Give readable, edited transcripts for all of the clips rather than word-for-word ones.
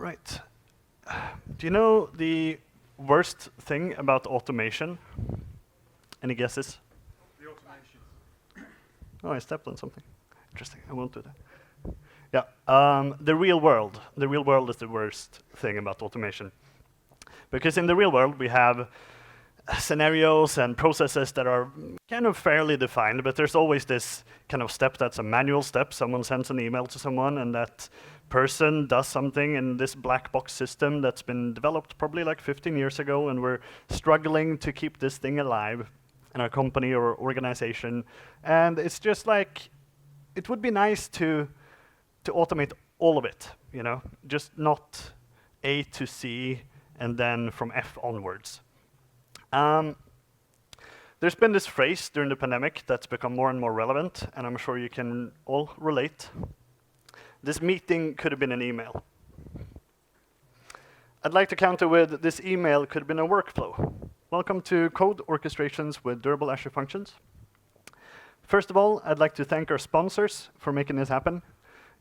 Right. Do you know the worst thing about automation? Any guesses? The automations. Oh, I stepped on something. Interesting. I won't do that. Yeah. The real world. The real world is the worst thing about automation. Because in the real world, we have scenarios and processes that are kind of fairly defined, but there's always this kind of step that's a manual step. Someone sends an email to someone, and that person does something in this black box system that's been developed probably like 15 years ago, and we're struggling to keep this thing alive in our company or organization. And it's just like, it would be nice to automate all of it, you know, just not A to C and then from F onwards. There's been this phrase during the pandemic that's become more and more relevant, and I'm sure you can all relate. This meeting could have been an email. I'd like to counter with this email could have been a workflow. Welcome to Code Orchestrations with Durable Azure Functions. First of all, I'd like to thank our sponsors for making this happen.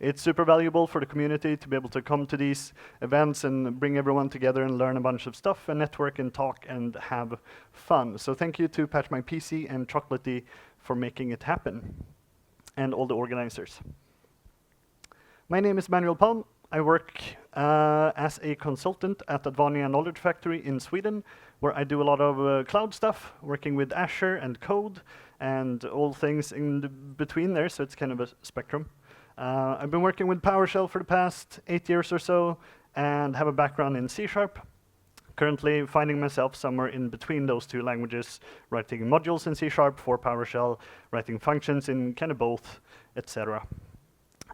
It's super valuable for the community to be able to come to these events and bring everyone together and learn a bunch of stuff and network and talk and have fun. So thank you to Patch My PC and Chocolatey for making it happen, and all the organizers. My name is Emanuel Palm. I work as a consultant at Advania Knowledge Factory in Sweden, where I do a lot of cloud stuff, working with Azure and code and all things in between there, so it's kind of a spectrum. I've been working with PowerShell for the past 8 years or so, and have a background in C#. Currently finding myself somewhere in between those two languages, writing modules in C# for PowerShell, writing functions in kind of both, etc.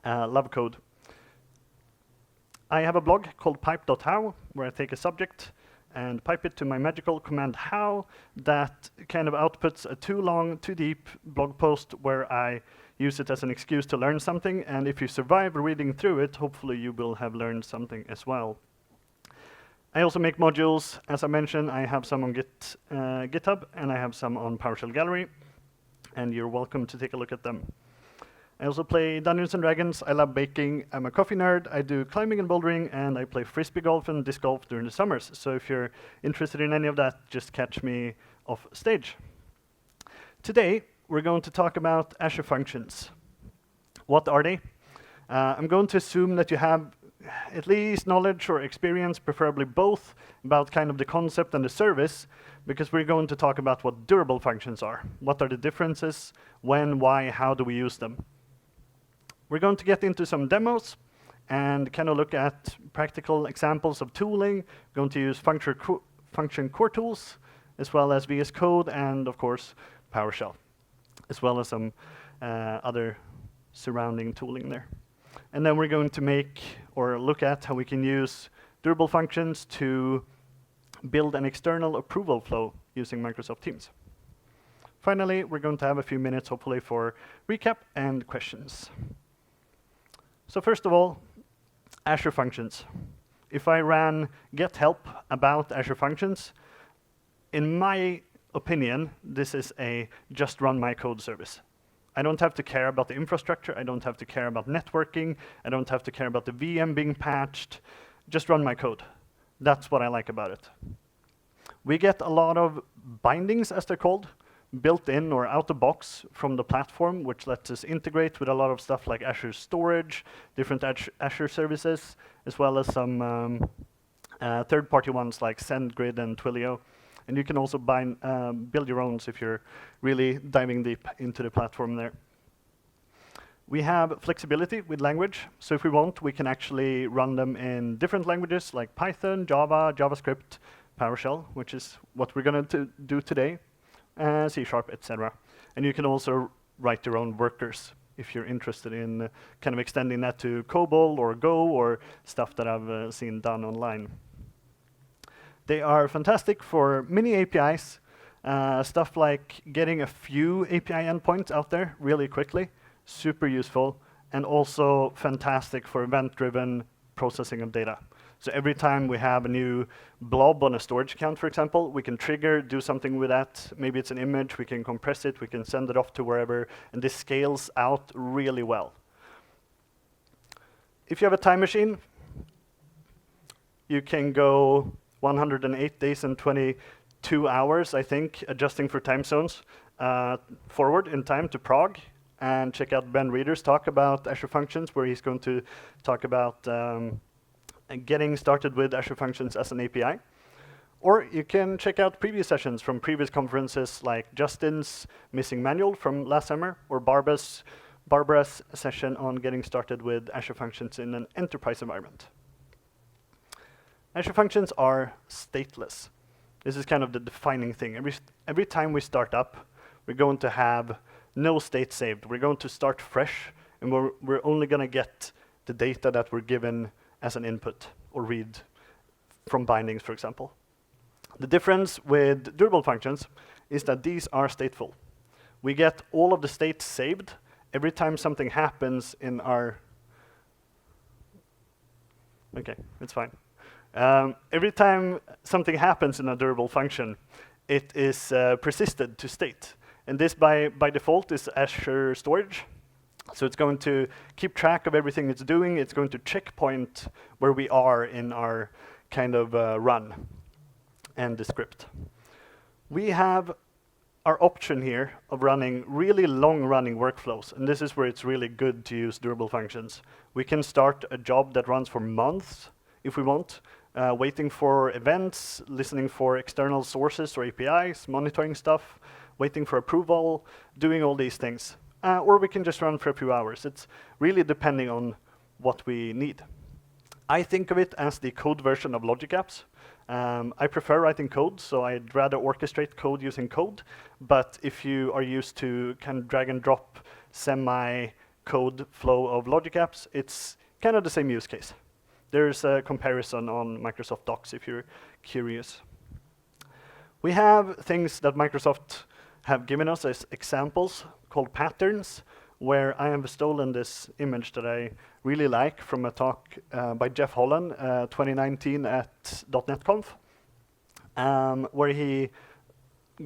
Love code. I have a blog called pipe.how, where I take a subject and pipe it to my magical command how that kind of outputs a too long, too deep blog post where I use it as an excuse to learn something, and if you survive reading through it, hopefully you will have learned something as well. I also make modules. As I mentioned, I have some on GitHub, and I have some on PowerShell Gallery, and you're welcome to take a look at them. I also play Dungeons & Dragons. I love baking. I'm a coffee nerd. I do climbing and bouldering, and I play frisbee golf and disc golf during the summers. So if you're interested in any of that, just catch me off stage. Today, we're going to talk about Azure Functions. What are they? I'm going to assume that you have at least knowledge or experience, preferably both, about kind of the concept and the service, because we're going to talk about what durable functions are. What are the differences? When, why, how do we use them? We're going to get into some demos and kind of look at practical examples of tooling. We're going to use function core tools, as well as VS Code, and of course, PowerShell, as well as some other surrounding tooling there. And then we're going to make or look at how we can use durable functions to build an external approval flow using Microsoft Teams. Finally, we're going to have a few minutes, hopefully, for recap and questions. So first of all, Azure Functions. If I ran get help about Azure Functions, in my opinion, this is a just run my code service. I don't have to care about the infrastructure. I don't have to care about networking. I don't have to care about the VM being patched. Just run my code. That's what I like about it. We get a lot of bindings, as they're called, built in or out of box from the platform, which lets us integrate with a lot of stuff like Azure Storage, different Azure services, as well as some third-party ones like SendGrid and Twilio. And you can also build your own if you're really diving deep into the platform there. We have flexibility with language. So if we want, we can actually run them in different languages like Python, Java, JavaScript, PowerShell, which is what we're going to do today, C#, etc. And you can also write your own workers if you're interested in kind of extending that to COBOL or Go or stuff that I've seen done online. They are fantastic for mini APIs, stuff like getting a few API endpoints out there really quickly, super useful, and also fantastic for event-driven processing of data. So every time we have a new blob on a storage account, for example, we can trigger, do something with that. Maybe it's an image, we can compress it, we can send it off to wherever, and this scales out really well. If you have a time machine, you can go 108 days and 22 hours, I think, adjusting for time zones, forward in time to Prague, and check out Ben Reeder's talk about Azure Functions, where he's going to talk about getting started with Azure Functions as an API. Or you can check out previous sessions from previous conferences like Justin's Missing Manual from last summer, or Barbara's session on getting started with Azure Functions in an enterprise environment. Azure Functions are stateless. This is kind of the defining thing. Every time we start up, we're going to have no state saved. We're going to start fresh, and we're only going to get the data that we're given as an input or read from bindings, for example. The difference with durable functions is that these are stateful. We get all of the states saved every time something happens in our... Okay, it's fine. Every time something happens in a durable function, it is persisted to state. And this, by default, is Azure Storage. So it's going to keep track of everything it's doing. It's going to checkpoint where we are in our kind of run and the script. We have our option here of running really long-running workflows, and this is where it's really good to use durable functions. We can start a job that runs for months, if we want, waiting for events, listening for external sources or APIs, monitoring stuff, waiting for approval, doing all these things. Or we can just run for a few hours. It's really depending on what we need. I think of it as the code version of logic apps. I prefer writing code, so I'd rather orchestrate code using code. But if you are used to kind of drag and drop semi-code flow of logic apps, it's kind of the same use case. There's a comparison on Microsoft Docs if you're curious. We have things that Microsoft have given us as examples called patterns, where I have stolen this image that I really like from a talk by Jeff Holland, 2019 at .NET Conf, where he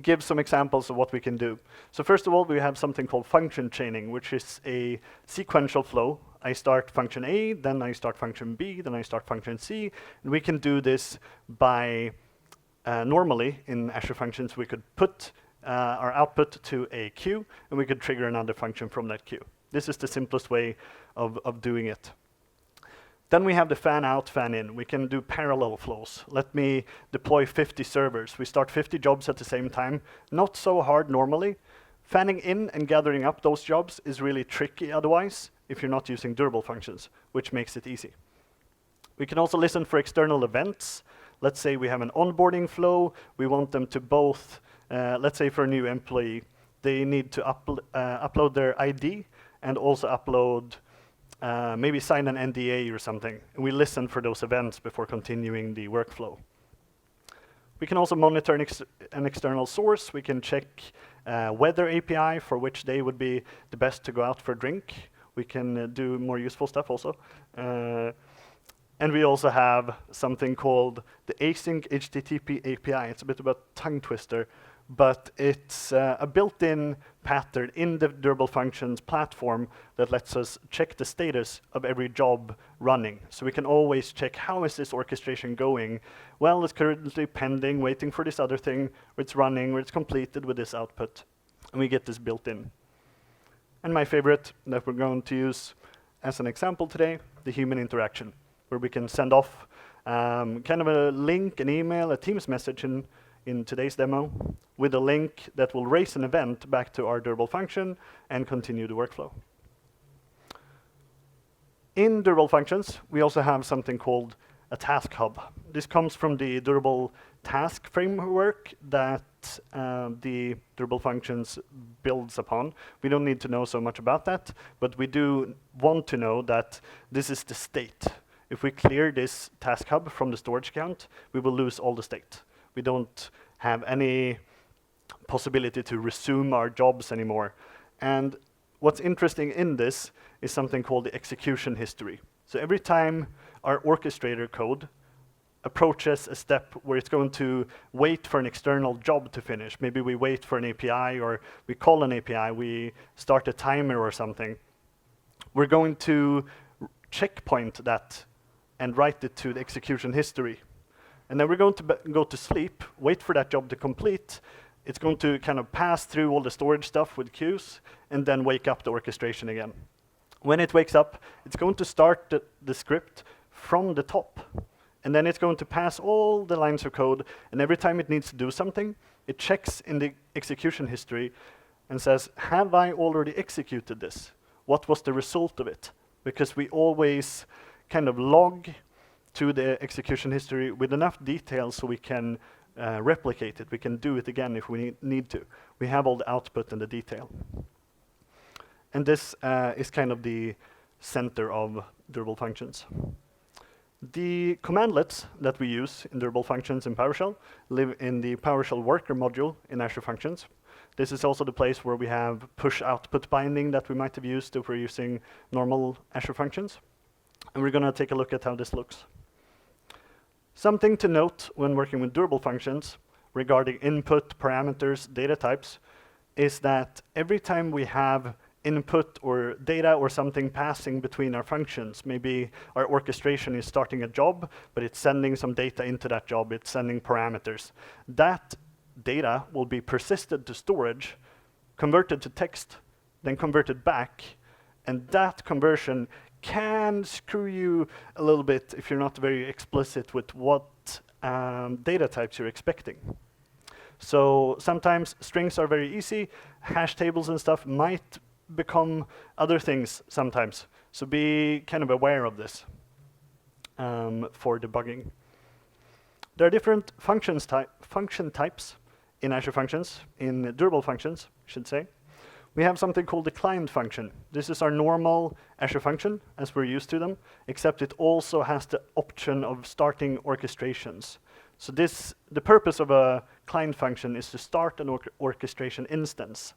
gives some examples of what we can do. So first of all, we have something called function chaining, which is a sequential flow. I start function A, then I start function B, then I start function C, and we can do this by, normally in Azure Functions, we could put our output to a queue, and we could trigger another function from that queue. This is the simplest way of doing it. Then we have the fan out, fan in. We can do parallel flows. Let me deploy 50 servers. We start 50 jobs at the same time. Not so hard normally. Fanning in and gathering up those jobs is really tricky otherwise, if you're not using durable functions, which makes it easy. We can also listen for external events. Let's say we have an onboarding flow. We want them to both, let's say for a new employee, they need to upload their ID and also upload, maybe sign an NDA or something. And we listen for those events before continuing the workflow. We can also monitor an external source. We can check weather API for which day would be the best to go out for a drink. We can do more useful stuff also. And we also have something called the async HTTP API. It's a bit of a tongue twister, but it's a built-in pattern in the Durable Functions platform that lets us check the status of every job running. So we can always check, how is this orchestration going? Well, it's currently pending, waiting for this other thing, or it's running, or it's completed with this output. And we get this built in. And my favorite that we're going to use as an example today, the human interaction, where we can send off kind of a link, an email, a Teams message in today's demo with a link that will raise an event back to our durable function and continue the workflow. In durable functions, we also have something called a task hub. This comes from the durable task framework that the durable functions builds upon. We don't need to know so much about that, but we do want to know that this is the state. If we clear this task hub from the storage account, we will lose all the state. We don't have any possibility to resume our jobs anymore. And what's interesting in this is something called the execution history. So every time our orchestrator code approaches a step where it's going to wait for an external job to finish, maybe we wait for an API, or we call an API, we start a timer or something, we're going to checkpoint that and write it to the execution history. And then we're going to go to sleep, wait for that job to complete. It's going to kind of pass through all the storage stuff with queues, and then wake up the orchestration again. When it wakes up, it's going to start the script from the top. And then it's going to pass all the lines of code, and every time it needs to do something, it checks in the execution history and says, have I already executed this? What was the result of it? Because we always kind of log to the execution history with enough detail so we can replicate it. We can do it again if we need to. We have all the output and the detail. And this is kind of the center of Durable Functions. The commandlets that we use in Durable Functions in PowerShell live in the PowerShell worker module in Azure Functions. This is also the place where we have push output binding that we might have used if we're using normal Azure Functions. And we're going to take a look at how this looks. Something to note when working with Durable Functions regarding input, parameters, data types, is that every time we have input or data or something passing between our functions, maybe our orchestration is starting a job, but it's sending some data into that job, it's sending parameters. That data will be persisted to storage, converted to text, then converted back, and that conversion can screw you a little bit if you're not very explicit with what data types you're expecting. So sometimes strings are very easy, hash tables and stuff might become other things sometimes. So be kind of aware of this for debugging. There are different function types in Azure Functions, in Durable Functions, I should say. We have something called the client function. This is our normal Azure function, as we're used to them, except it also has the option of starting orchestrations. So the purpose of a client function is to start an orchestration instance.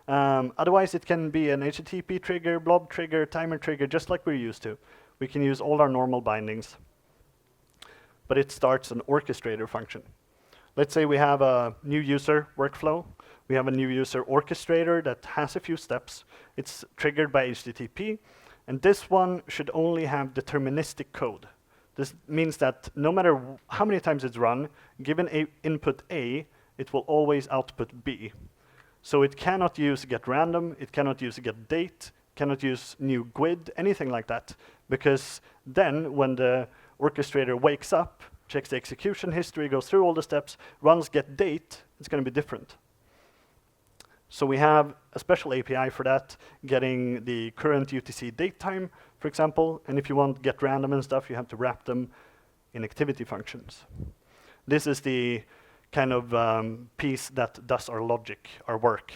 Otherwise, it can be an HTTP trigger, blob trigger, timer trigger, just like we're used to. We can use all our normal bindings. But it starts an orchestrator function. Let's say we have a new user workflow. We have a new user orchestrator that has a few steps. It's triggered by HTTP. And this one should only have deterministic code. This means that no matter how many times it's run, given input A, it will always output B. So it cannot use getRandom, it cannot use getDate, cannot use new GUID, anything like that. Because then when the orchestrator wakes up, checks the execution history, goes through all the steps, runs getDate, it's going to be different. So we have a special API for that, getting the current UTC date time, for example. And if you want getRandom and stuff, you have to wrap them in activity functions. This is the kind of piece that does our logic, our work.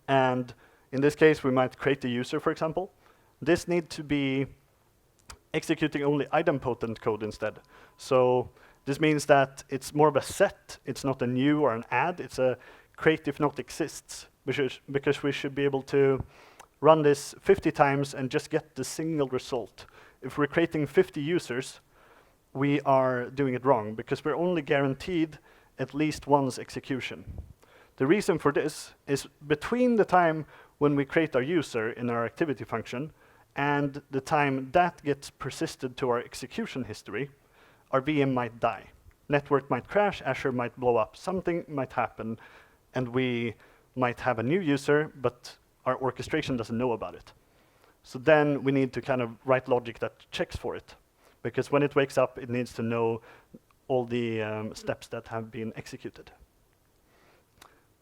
And in this case, we might create a user, for example. This needs to be executing only idempotent code instead. So this means that it's more of a set. It's not a new or an add. It's a create if not exists, because we should be able to run this 50 times and just get the single result. If we're creating 50 users, we are doing it wrong, because we're only guaranteed at least one's execution. The reason for this is between the time when we create our user in our activity function and the time that gets persisted to our execution history, our VM might die. Network might crash, Azure might blow up, something might happen, and we might have a new user, but our orchestration doesn't know about it. So then we need to kind of write logic that checks for it, because when it wakes up, it needs to know all the steps that have been executed.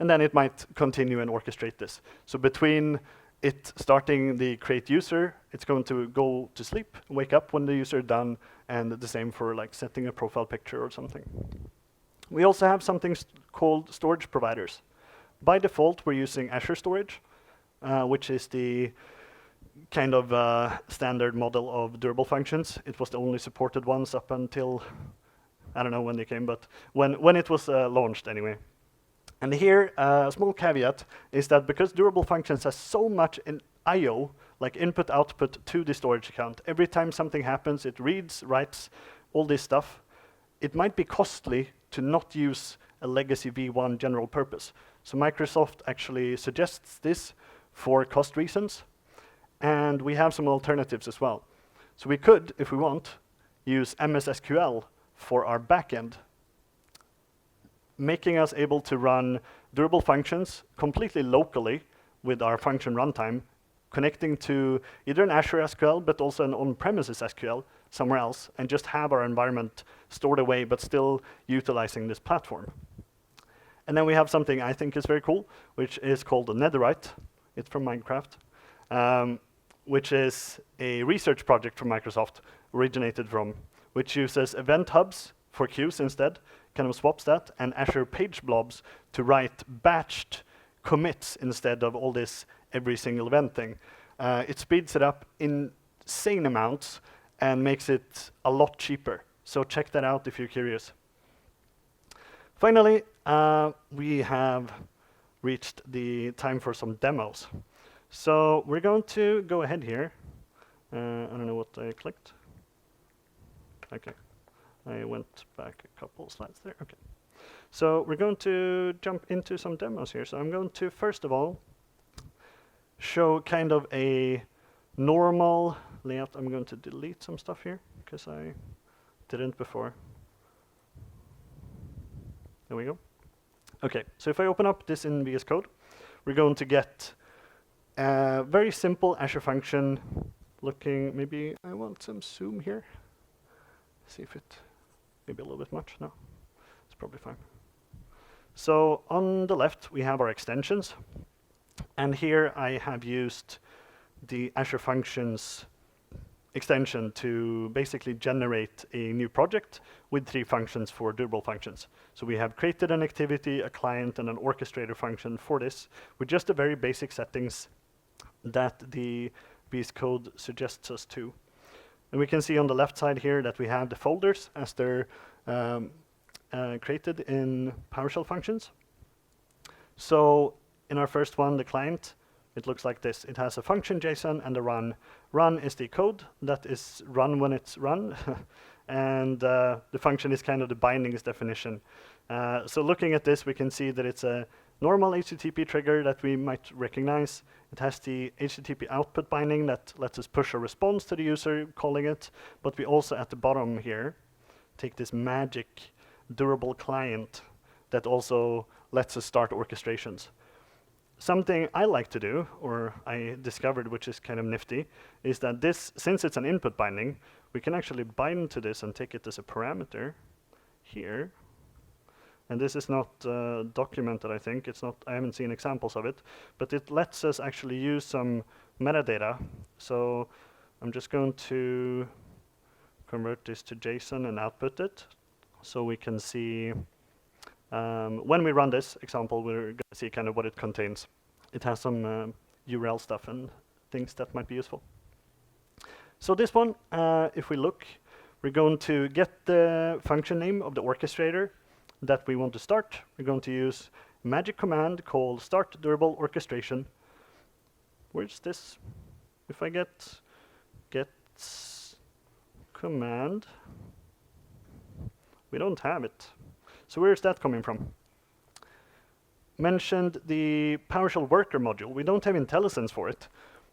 And then it might continue and orchestrate this. So between it starting the create user, it's going to go to sleep, wake up when the user is done, and the same for like setting a profile picture or something. We also have something called storage providers. By default, we're using Azure Storage, which is the kind of standard model of Durable Functions. It was the only supported ones up until, I don't know when they came, but when it was launched anyway. And here, a small caveat is that because Durable Functions has so much in I/O, like input, output to the storage account, every time something happens, it reads, writes, all this stuff, it might be costly to not use a legacy V1 general purpose. So Microsoft actually suggests this for cost reasons, and we have some alternatives as well. So we could, if we want, use MS SQL for our backend, making us able to run durable functions completely locally with our function runtime, connecting to either an Azure SQL, but also an on-premises SQL somewhere else, and just have our environment stored away, but still utilizing this platform. And then we have something I think is very cool, which is called the Netherite. It's from Minecraft, which is a research project from Microsoft, originated from, which uses event hubs for queues instead, kind of swaps that, and Azure page blobs to write batched commits instead of all this every single event thing. It speeds it up insane amounts and makes it a lot cheaper. So check that out if you're curious. Finally, we have reached the time for some demos. So we're going to go ahead here. I don't know what I clicked. Okay, I went back a couple slides there. Okay, so we're going to jump into some demos here. So I'm going to first of all show kind of a normal layout. I'm going to delete some stuff here because I didn't before. There we go. Okay, so if I open up this in VS Code, we're going to get a very simple Azure function looking. Maybe I want some zoom here. See if it, maybe a little bit much. No, it's probably fine. So on the left, we have our extensions. And here I have used the Azure Functions extension to basically generate a new project with 3 functions for durable functions. So we have created an activity, a client, and an orchestrator function for this with just the very basic settings that the VS Code suggests us to. And we can see on the left side here that we have the folders as they're created in PowerShell functions. So in our first one, the client, it looks like this. It has a function JSON and a run. Run is the code that is run when it's run. And the function is kind of the bindings definition. So looking at this, we can see that it's a normal HTTP trigger that we might recognize. It has the HTTP output binding that lets us push a response to the user calling it. But we also, at the bottom here, take this magic durable client that also lets us start orchestrations. Something I like to do, or I discovered, which is kind of nifty, is that this, since it's an input binding, we can actually bind to this and take it as a parameter here. And this is not documented, I think. It's not. I haven't seen examples of it, but it lets us actually use some metadata. So I'm just going to convert this to JSON and output it, so we can see. When we run this example, we're going to see kind of what it contains. It has some URL stuff and things that might be useful. So this one, if we look, we're going to get the function name of the orchestrator that we want to start. We're going to use a magic command called start durable orchestration. Where's this? If I get command, we don't have it. So where is that coming from? Mentioned the PowerShell worker module. We don't have IntelliSense for it,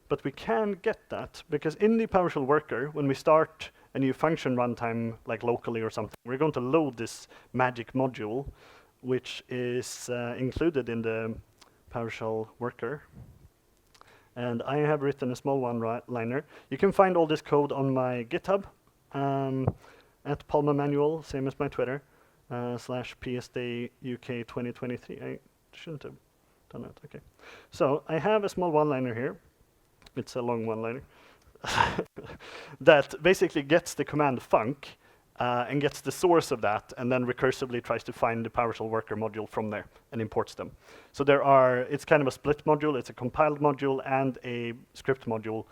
but we can get that because in the PowerShell worker, when we start a new function runtime, like locally or something, we're going to load this magic module, which is included in the PowerShell worker. And I have written a small one-liner. You can find all this code on my GitHub at Emanuel, same as my Twitter. /PSD UK 2023. I shouldn't have done that. Okay. So I have a small one-liner here. It's a long one-liner that basically gets the command func and gets the source of that, and then recursively tries to find the PowerShell worker module from there and imports them. So it's kind of a split module. It's a compiled module and a script module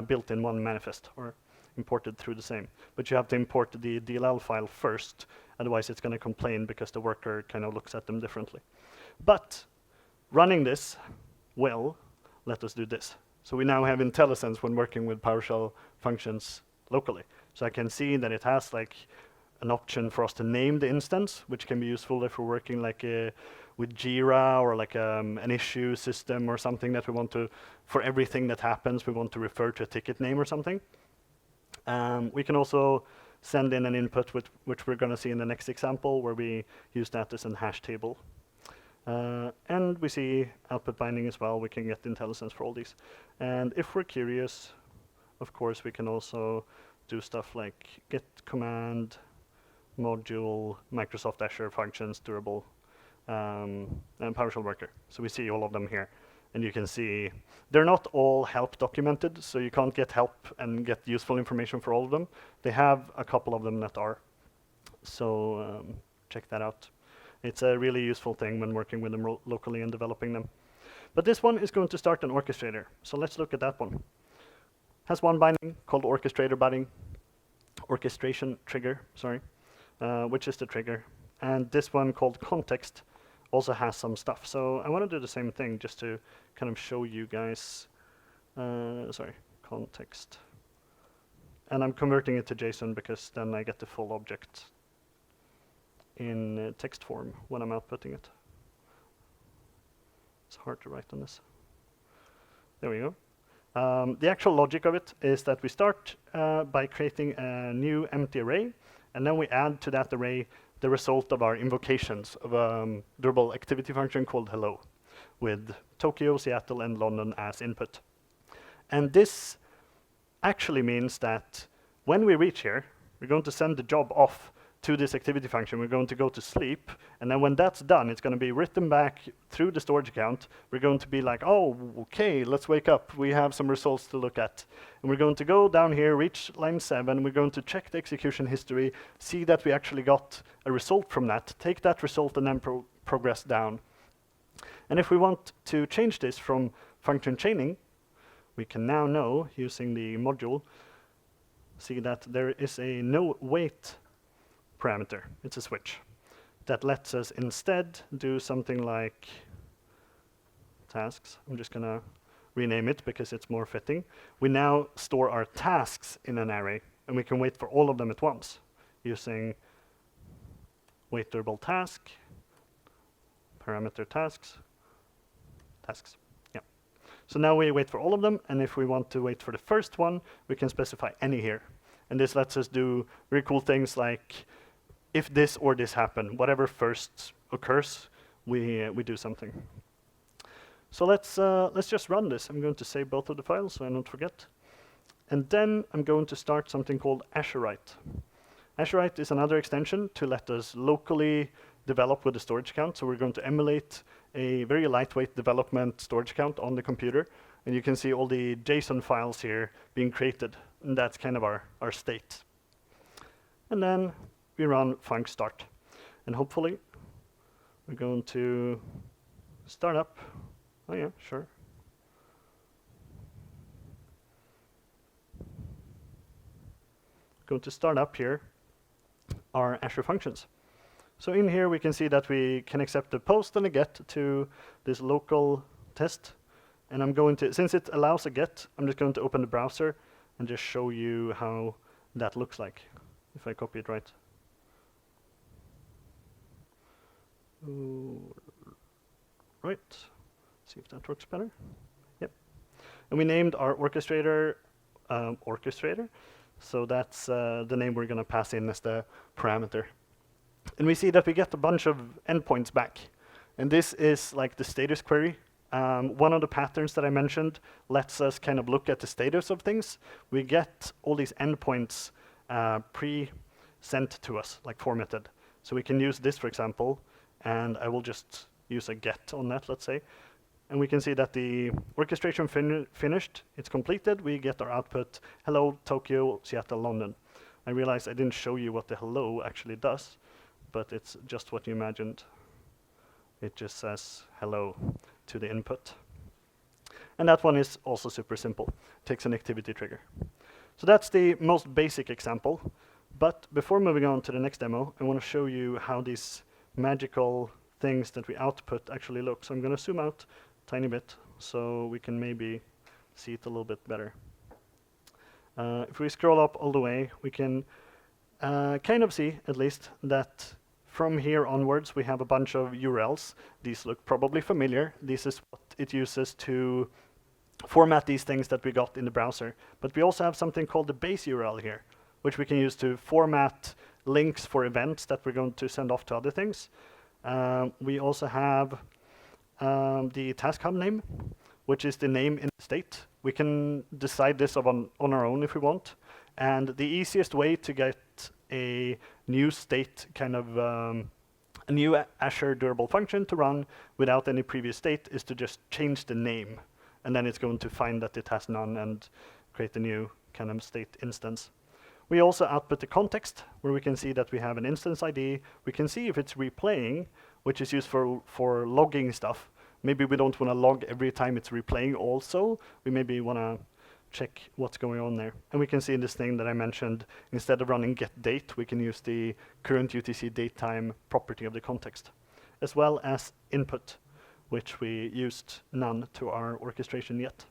built in one manifest or imported through the same. But you have to import the DLL file first. Otherwise, it's going to complain because the worker kind of looks at them differently. But running this will let us do this. So we now have IntelliSense when working with PowerShell functions locally. So I can see that it has like an option for us to name the instance, which can be useful if we're working like with Jira or like an issue system or something that we want to, for everything that happens, we want to refer to a ticket name or something. We can also send in an input, which we're going to see in the next example, where we use that as a hash table. And we see output binding as well. We can get IntelliSense for all these. And if we're curious, of course, we can also do stuff like git command, module, Microsoft Azure Functions, Durable, and PowerShell worker. So we see all of them here. And you can see they're not all help documented, so you can't get help and get useful information for all of them. They have a couple of them that are. So check that out. It's a really useful thing when working with them locally and developing them. But this one is going to start an orchestrator. So let's look at that one. Has one binding called orchestrator binding, orchestration trigger, sorry, which is the trigger. And this one called context also has some stuff. So I want to do the same thing just to kind of show you guys, context. And I'm converting it to JSON because then I get the full object in text form when I'm outputting it. It's hard to write on this. There we go. The actual logic of it is that we start by creating a new empty array, and then we add to that array the result of our invocations of a durable activity function called hello, with Tokyo, Seattle, and London as input. And this actually means that when we reach here, we're going to send the job off to this activity function. We're going to go to sleep, and then when that's done, it's going to be written back through the storage account. We're going to be like, oh, okay, let's wake up. We have some results to look at. And we're going to go down here, reach line 7. We're going to check the execution history, see that we actually got a result from that, take that result, and then progress down. And if we want to change this from function chaining, we can now know, using the module, see that there is a no wait parameter. It's a switch that lets us instead do something like tasks. I'm just going to rename it because it's more fitting. We now store our tasks in an array, and we can wait for all of them at once using wait durable task, parameter tasks. Yeah. So now we wait for all of them, and if we want to wait for the first one, we can specify any here. And this lets us do very cool things like if this or this happen, whatever first occurs, we do something. So let's just run this. I'm going to save both of the files so I don't forget. And then I'm going to start something called Azurite. Azurite is another extension to let us locally develop with the storage account. So we're going to emulate a very lightweight development storage account on the computer. And you can see all the JSON files here being created. And that's kind of our state. And then we run func start. And hopefully, we're going to start up. Oh yeah, sure. Going to start up here our Azure functions. So in here, we can see that we can accept a post and a get to this local test. And I'm going to, since it allows a get, I'm just going to open the browser and just show you how that looks like, if I copy it right. Right, see if that works better. Yep. And we named our orchestrator orchestrator. So that's the name we're going to pass in as the parameter. And we see that we get a bunch of endpoints back. And this is like the status query. One of the patterns that I mentioned lets us kind of look at the status of things. We get all these endpoints pre-sent to us, like formatted. So we can use this, for example, and I will just use a get on that, let's say. And we can see that the orchestration finished, it's completed. We get our output, hello, Tokyo, Seattle, London. I realized I didn't show you what the hello actually does, but it's just what you imagined. It just says hello to the input. And that one is also super simple. Takes an activity trigger. So that's the most basic example. But before moving on to the next demo, I want to show you how these magical things that we output actually look. So I'm going to zoom out a tiny bit so we can maybe see it a little bit better. If we scroll up all the way, we can kind of see, at least, that from here onwards we have a bunch of URLs. These look probably familiar. This is what it uses to format these things that we got in the browser. But we also have something called the base URL here, which we can use to format links for events that we're going to send off to other things. We also have the task hub name, which is the name in the state. We can decide this on our own if we want. And the easiest way to get a new state, kind of a new Azure Durable function to run without any previous state, is to just change the name. And then it's going to find that it has none and create a new kind of state instance. We also output the context, where we can see that we have an instance ID. We can see if it's replaying, which is used for logging stuff. Maybe we don't want to log every time it's replaying also. We maybe want to check what's going on there. And we can see in this thing that I mentioned, instead of running getDate, we can use the current UTC datetime property of the context, as well as input, which we used none to our orchestration yet.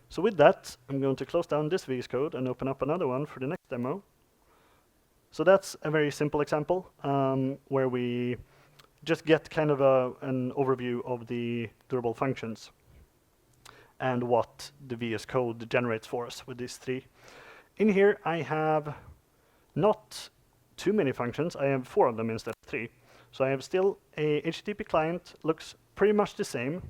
So with that, I'm going to close down this VS Code and open up another one for the next demo. So that's a very simple example where we just get kind of an overview of the durable functions and what the VS Code generates for us with these three. In here, I have not too many functions. I have 4 of them instead of 3. So I have still a HTTP client, looks pretty much the same.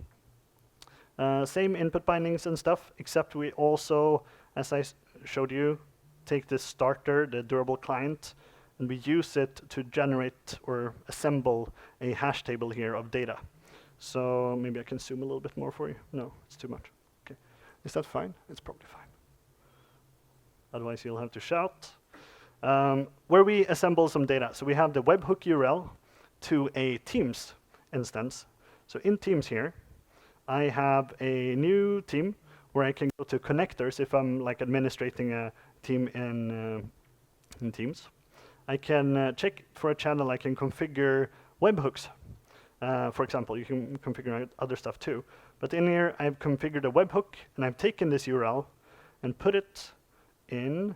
Same input bindings and stuff, except we also, as I showed you, take the starter, the durable client, and we use it to generate or assemble a hash table here of data. So maybe I can zoom a little bit more for you. No, it's too much. Okay, is that fine? It's probably fine. Otherwise, you'll have to shout. Where we assemble some data. So we have the webhook URL to a Teams instance. So in Teams here, I have a new team where I can go to connectors if I'm like administrating a team in Teams. I can check for a channel. I can configure webhooks. For example, you can configure other stuff too. But in here, I've configured a webhook, and I've taken this URL and put it in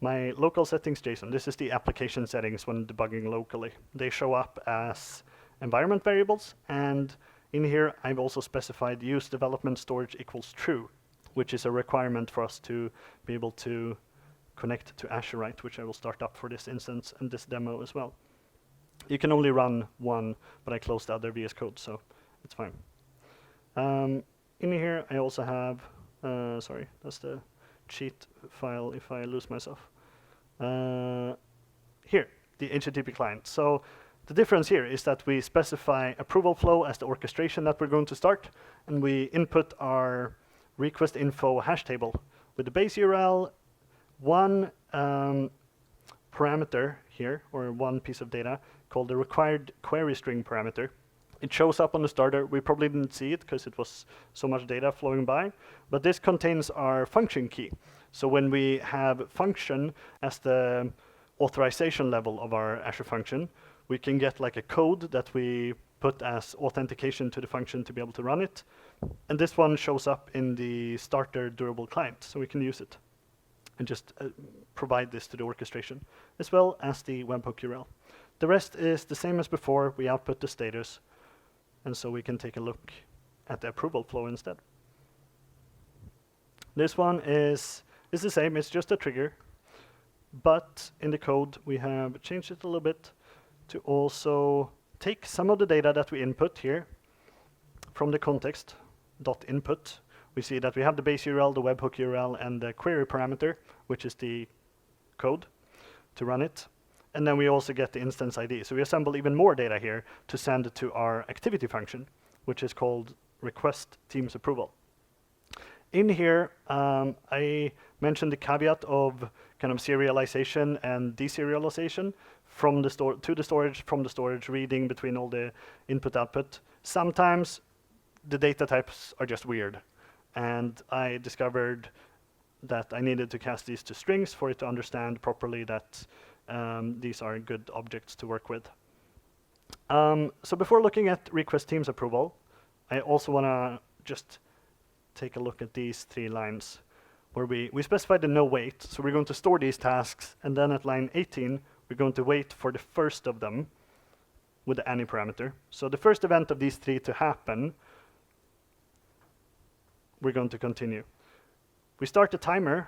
my local settings JSON. This is the application settings when debugging locally. They show up as environment variables, and in here, I've also specified use development storage equals true, which is a requirement for us to be able to connect to Azure, right, which I will start up for this instance and this demo as well. You can only run one, but I closed the other VS Code, so it's fine. In here, I also have, sorry, that's the cheat file if I lose myself. Here, the HTTP client. So the difference here is that we specify approval flow as the orchestration that we're going to start, and we input our request info hash table with the base URL, one parameter here, or one piece of data, called the required query string parameter. It shows up on the starter. We probably didn't see it because it was so much data flowing by, but this contains our function key. So when we have function as the authorization level of our Azure function, we can get like a code that we put as authentication to the function to be able to run it. And this one shows up in the starter durable client, so we can use it and just provide this to the orchestration, as well as the webhook URL. The rest is the same as before. We output the status, and so we can take a look at the approval flow instead. This one is the same. It's just a trigger, but in the code we have changed it a little bit to also take some of the data that we input here from the context.input. We see that we have the base URL, the webhook URL, and the query parameter, which is the code to run it. And then we also get the instance ID. So we assemble even more data here to send to our activity function, which is called request Teams approval. In here, I mentioned the caveat of kind of serialization and deserialization from the to the storage, from the storage, reading between all the input-output. Sometimes the data types are just weird. And I discovered that I needed to cast these to strings for it to understand properly that these are good objects to work with. So before looking at request Teams approval, I also want to just take a look at these 3 lines where we specify the no wait. So we're going to store these tasks, and then at line 18, we're going to wait for the first of them with the any parameter. So the first event of these 3 to happen we're going to continue. We start a timer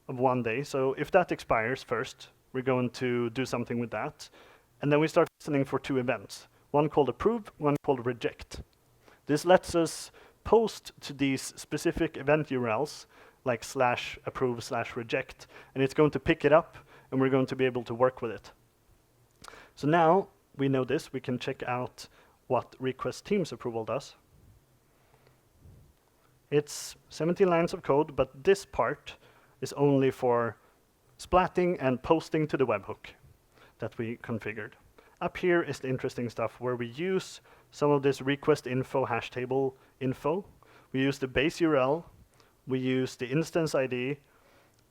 of 1 day, so if that expires first, we're going to do something with that. And then we start listening for 2 events, one called approve, one called reject. This lets us post to these specific event URLs, like /approve/reject, and it's going to pick it up, and we're going to be able to work with it. So now we know this, we can check out what request Teams approval does. It's 17 lines of code, but this part is only for splatting and posting to the webhook that we configured. Up here is the interesting stuff where we use some of this request info hash table info. We use the base URL, we use the instance ID,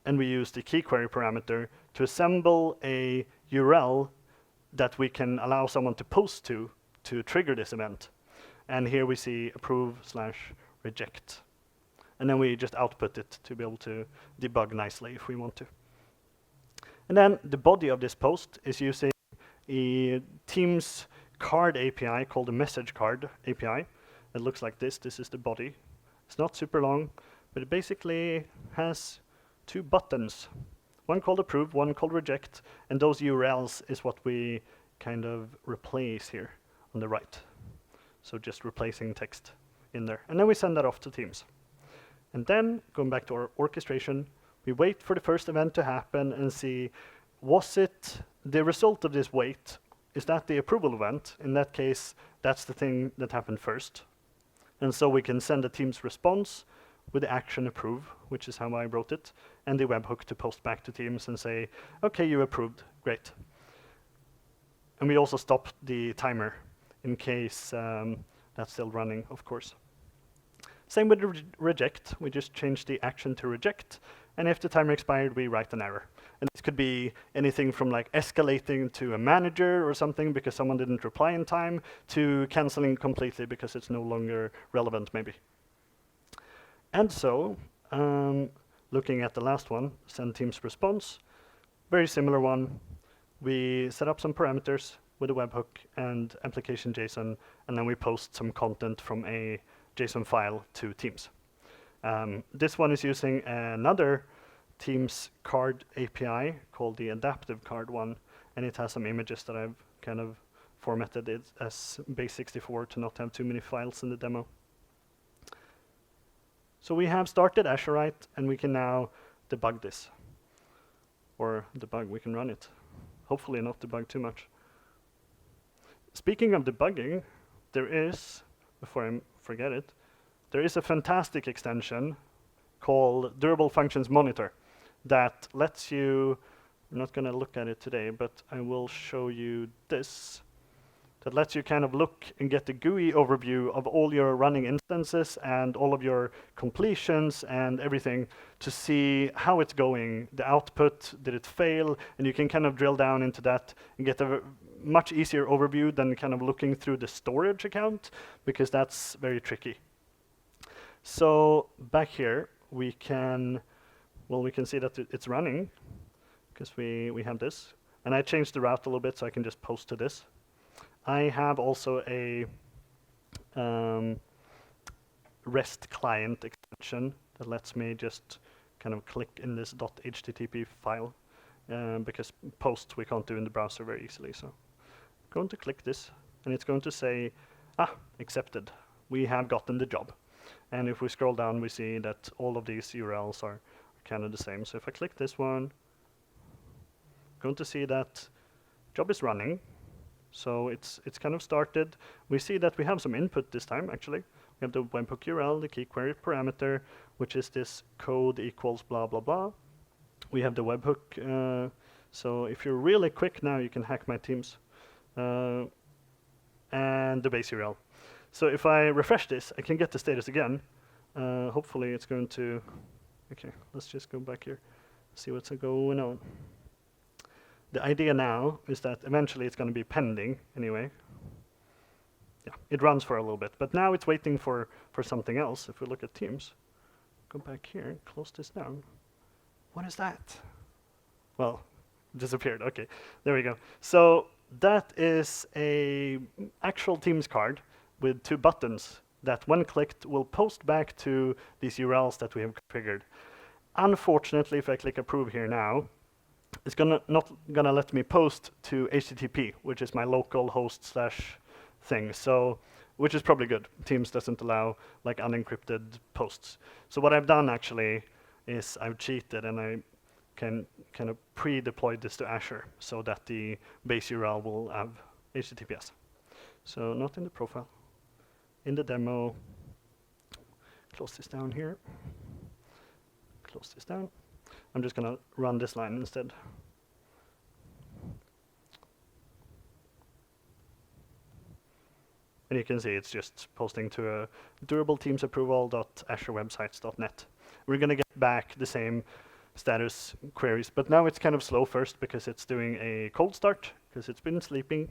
and we use the key query parameter to assemble a URL that we can allow someone to post to trigger this event. And here we see approve/reject. And then we just output it to be able to debug nicely if we want to. And then the body of this post is using a Teams card API called the message card API. It looks like this. This is the body. It's not super long, but it basically has 2 buttons. One called approve, one called reject, and those URLs is what we kind of replace here on the right. So just replacing text in there. And then we send that off to Teams. And then, going back to our orchestration, we wait for the first event to happen and see, was it the result of this wait? Is that the approval event? In that case, that's the thing that happened first. And so we can send a Teams response with the action approve, which is how I wrote it, and the webhook to post back to Teams and say, okay, you approved, great. And we also stopped the timer in case that's still running, of course. Same with reject, we just changed the action to reject, and if the timer expired, we write an error. And this could be anything from like escalating to a manager or something because someone didn't reply in time, to canceling completely because it's no longer relevant, maybe. And so, looking at the last one, send Teams response, very similar one. We set up some parameters with a webhook and application JSON, and then we post some content from a JSON file to Teams. This one is using another Teams card API called the adaptive card one, and it has some images that I've kind of formatted it as base64 to not have too many files in the demo. So we have started Azurite, and we can now debug this. Or debug, we can run it. Hopefully not debug too much. Speaking of debugging, there is, before I forget it, there is a fantastic extension called Durable Functions Monitor that lets you, I'm not going to look at it today, but I will show you this, that lets you kind of look and get the GUI overview of all your running instances and all of your completions and everything to see how it's going, the output, did it fail, and you can kind of drill down into that and get a much easier overview than kind of looking through the storage account, because that's very tricky. So back here, we can see that it's running, because we have this. And I changed the route a little bit so I can just post to this. I have also a REST client extension that lets me just kind of click in this .http file, because post we can't do in the browser very easily. So I'm going to click this, and it's going to say, accepted. We have gotten the job. And if we scroll down, we see that all of these URLs are kind of the same. So if I click this one, I'm going to see that job is running. So it's kind of started. We see that we have some input this time, actually. We have the webhook URL, the key query parameter, which is this code equals blah, blah, blah. We have the webhook. So if you're really quick now, you can hack my Teams. And the base URL. So if I refresh this, I can get the status again. Hopefully it's going to, okay, let's just go back here, see what's going on. The idea now is that eventually it's going to be pending anyway. Yeah, it runs for a little bit, but now it's waiting for something else. If we look at Teams, go back here and close this down. What is that? Well, it disappeared. Okay, there we go. So that is a actual Teams card with 2 buttons that when clicked will post back to these URLs that we have configured. Unfortunately, if I click approve here now, it's not gonna let me post to HTTP, which is my local host slash thing. So, which is probably good. Teams doesn't allow like unencrypted posts. So what I've done actually is I've cheated and I can kind of pre-deploy this to Azure so that the base URL will have HTTPS. So not in the profile. In the demo, close this down here. Close this down. I'm just going to run this line instead. And you can see it's just posting to a durable teams approval.azurewebsites.net. We're going to get back the same status queries, but now it's kind of slow first because it's doing a cold start because it's been sleeping,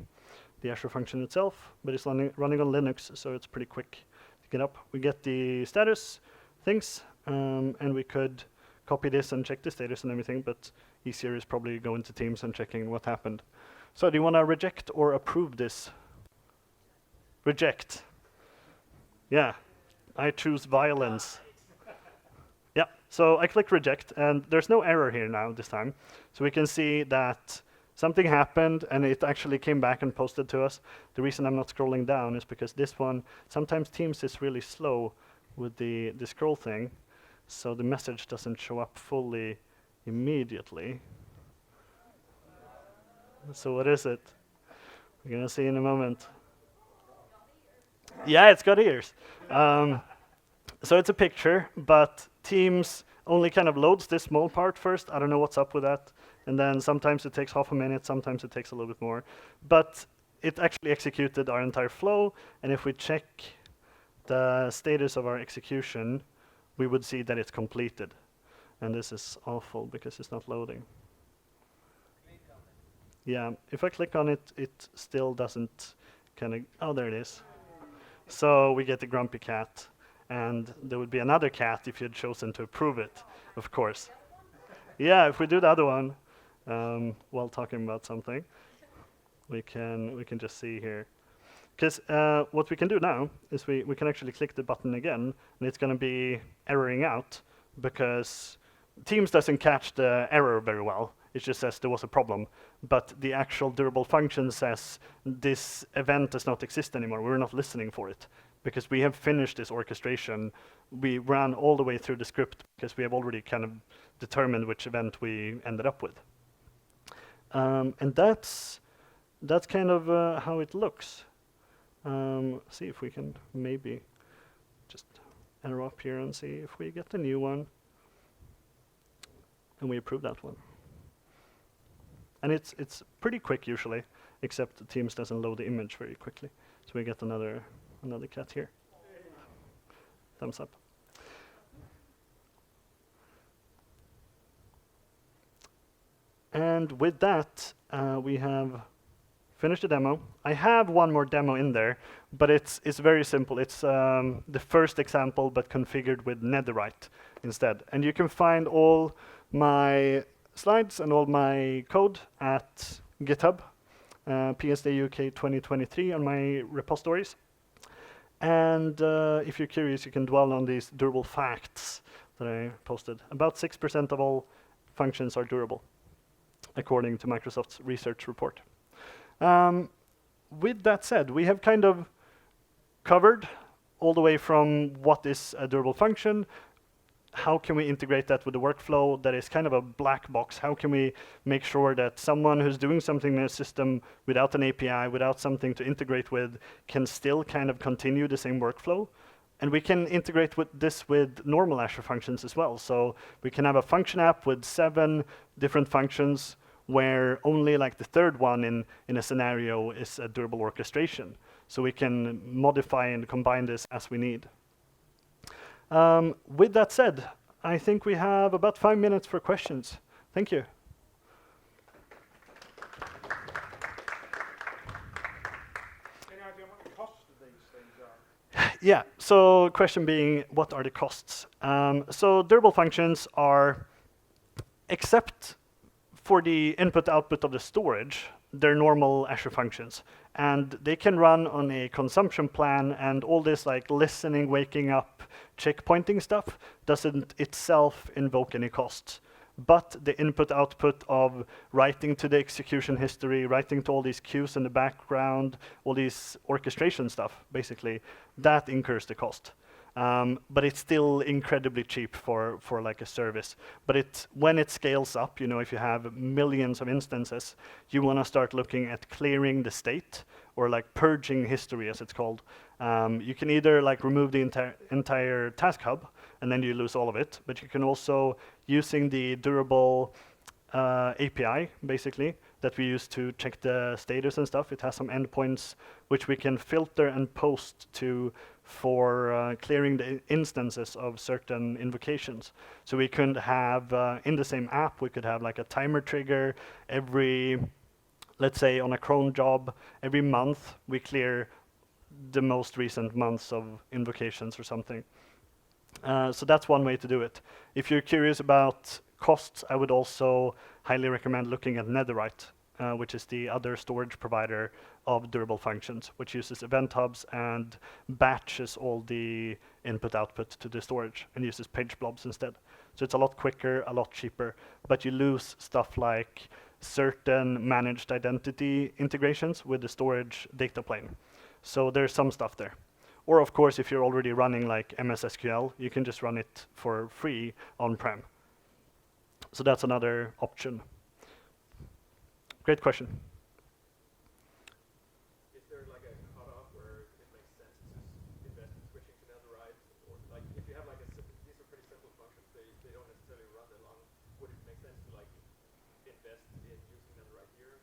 the Azure function itself, but it's running on Linux, so it's pretty quick to get up. We get the status things, and we could copy this and check the status and everything, but easier is probably going to Teams and checking what happened. So do you want to reject or approve this? Reject. Yeah, I choose violence. Yeah, so I click reject, and there's no error here now this time. So we can see that something happened, and it actually came back and posted to us. The reason I'm not scrolling down is because this one, sometimes Teams is really slow with the scroll thing, so the message doesn't show up fully immediately. So what is it? We're going to see in a moment. Yeah, it's got ears. So it's a picture, but Teams only kind of loads this small part first. I don't know what's up with that. And then sometimes it takes half a minute, sometimes it takes a little bit more. But it actually executed our entire flow, and if we check the status of our execution, we would see that it's completed. And this is awful because it's not loading. Yeah, if I click on it, it still doesn't kind of, oh, there it is. So we get the grumpy cat, and there would be another cat if you had chosen to approve it, of course. Yeah, if we do the other one, while talking about something, we can just see here. Because what we can do now is we can actually click the button again, and it's going to be erroring out because Teams doesn't catch the error very well. It just says there was a problem. But the actual durable function says this event does not exist anymore. We're not listening for it because we have finished this orchestration. We ran all the way through the script because we have already kind of determined which event we ended up with. And that's kind of how it looks. See if we can maybe just enter up here and see if we get the new one. And we approve that one. And it's pretty quick usually, except Teams doesn't load the image very quickly. So we get another cat here. Thumbs up. And with that, we have finished the demo. I have one more demo in there, but it's very simple. It's the first example, but configured with netherite instead. And you can find all my slides and all my code at GitHub, PSD UK 2023 on my repositories. And if you're curious, you can dwell on these durable facts that I posted. About 6% of all functions are durable, according to Microsoft's research report. With that said, we have kind of covered all the way from what is a durable function, how can we integrate that with the workflow that is kind of a black box? How can we make sure that someone who's doing something in a system without an API, without something to integrate with, can still kind of continue the same workflow? And we can integrate with this with normal Azure functions as well. So we can have a function app with 7 different functions where only like the third one in a scenario is a durable orchestration. So we can modify and combine this as we need. With that said, I think we have about 5 minutes for questions. Thank you. Any idea what the cost of these things are? Yeah, so question being, what are the costs? So durable functions are, except for the input-output of the storage, they're normal Azure functions. And they can run on a consumption plan, and all this like listening, waking up, checkpointing stuff doesn't itself invoke any costs. But the input-output of writing to the execution history, writing to all these queues in the background, all these orchestration stuff, basically, that incurs the cost. But it's still incredibly cheap for like a service. But when it scales up, you know, if you have millions of instances, you want to start looking at clearing the state or like purging history, as it's called. You can either like remove the entire task hub and then you lose all of it, but you can also, using the Durable API, basically, that we use to check the status and stuff, it has some endpoints which we can filter and post to for clearing the instances of certain invocations. So we could have, in the same app, we could have like a timer trigger every, let's say on a cron job, every month we clear the most recent months of invocations or something. So that's one way to do it. If you're curious about costs, I would also highly recommend looking at Netherite, which is the other storage provider of Durable Functions, which uses event hubs and batches all the input-output to the storage and uses page blobs instead. So it's a lot quicker, a lot cheaper, but you lose stuff like certain managed identity integrations with the storage data plane. So there's some stuff there. Or of course, if you're already running like MS SQL, you can just run it for free on-prem. So that's another option. Great question. Is there like a cutoff where it makes sense to invest in switching to Netherite? Or like if you have like these are pretty simple functions, they don't necessarily run that long. Would it make sense to like invest in using Netherite here?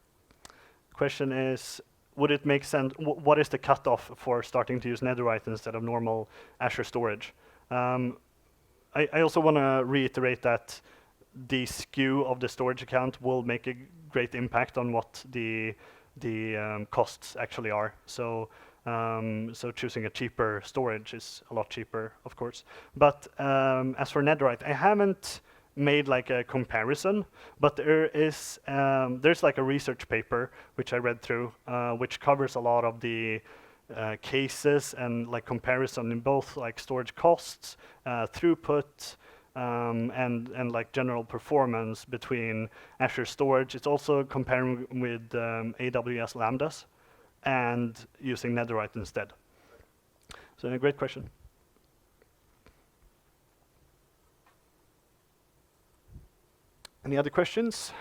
Question is, would it make sense? What is the cutoff for starting to use Netherite instead of normal Azure storage? I also want to reiterate that the SKU of the storage account will make a great impact on what the costs actually are. So choosing a cheaper storage is a lot cheaper, of course. But as for Netherite, I haven't made like a comparison, but there's like a research paper which I read through, which covers a lot of the cases and like comparison in both like storage costs, throughput, and like general performance between Azure storage. It's also comparing with AWS Lambdas and using Netherite instead. So a great question. Any other questions?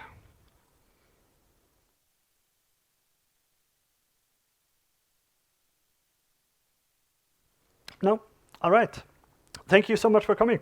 No? All right. Thank you so much for coming.